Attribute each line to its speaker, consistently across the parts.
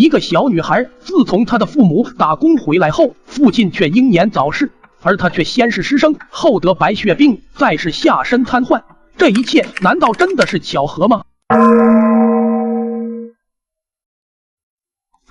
Speaker 1: 一个小女孩，自从她的父母打工回来后，父亲却英年早逝，而她却先是失声，后得白血病，再是下身瘫痪。这一切难道真的是巧合吗？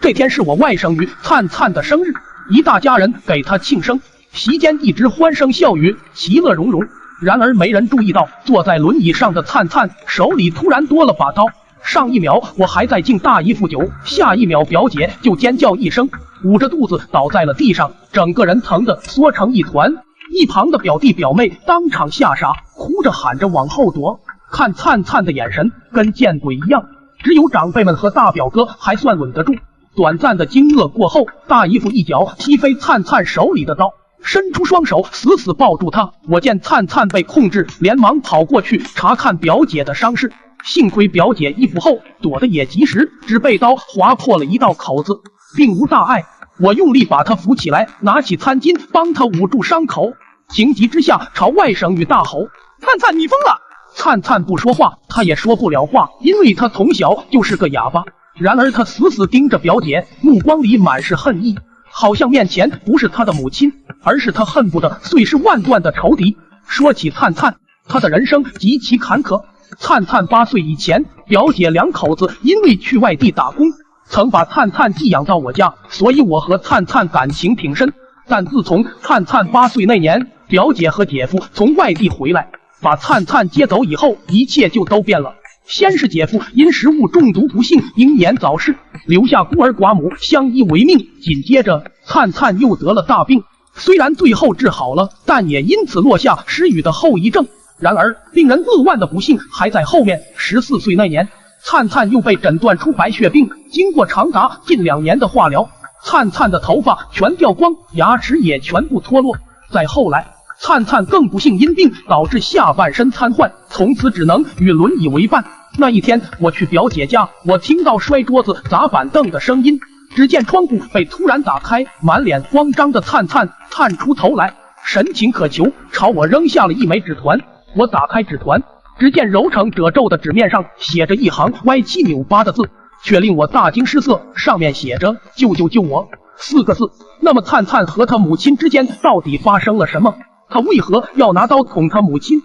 Speaker 1: 这天是我外甥女灿灿的生日，一大家人给她庆生，席间一直欢声笑语，其乐融融。然而没人注意到，坐在轮椅上的灿灿手里突然多了把刀。上一秒我还在敬大姨夫酒，下一秒表姐就尖叫一声，捂着肚子倒在了地上，整个人疼得缩成一团。一旁的表弟表妹当场吓傻，哭着喊着往后躲，看灿灿的眼神跟见鬼一样。只有长辈们和大表哥还算稳得住。短暂的惊愕过后，大姨夫一脚踢飞灿灿手里的刀，伸出双手死死抱住她。我见灿灿被控制，连忙跑过去查看表姐的伤势。幸亏表姐衣服厚，躲得也及时，只被刀划破了一道口子，并无大碍。我用力把她扶起来，拿起餐巾帮她捂住伤口。情急之下朝外甥女大吼：灿灿，你疯了！灿灿不说话，她也说不了话，因为她从小就是个哑巴。然而她死死盯着表姐，目光里满是恨意，好像面前不是她的母亲，而是她恨不得碎尸万段的仇敌。说起灿灿，她的人生极其坎坷。灿灿8岁以前，表姐两口子因为去外地打工，曾把灿灿寄养到我家，所以我和灿灿感情挺深。但自从灿灿8岁那年，表姐和姐夫从外地回来，把灿灿接走以后，一切就都变了。先是姐夫因食物中毒不幸英年早逝，留下孤儿寡母相依为命。紧接着灿灿又得了大病，虽然最后治好了，但也因此落下失语的后遗症。然而令人扼腕的不幸还在后面。14岁那年，灿灿又被诊断出白血病，经过长达近2年的化疗，灿灿的头发全掉光，牙齿也全部脱落。再后来，灿灿更不幸因病导致下半身瘫痪，从此只能与轮椅为伴。那一天我去表姐家，我听到摔桌子砸板凳的声音，只见窗户被突然打开，满脸慌张的灿灿探出头来，神情渴求，朝我扔下了一枚纸团。我打开纸团，只见揉成褶皱的纸面上写着一行歪七扭八的字，却令我大惊失色。上面写着“救救救我”4个字。那么灿灿和他母亲之间到底发生了什么？他为何要拿刀捅他母亲？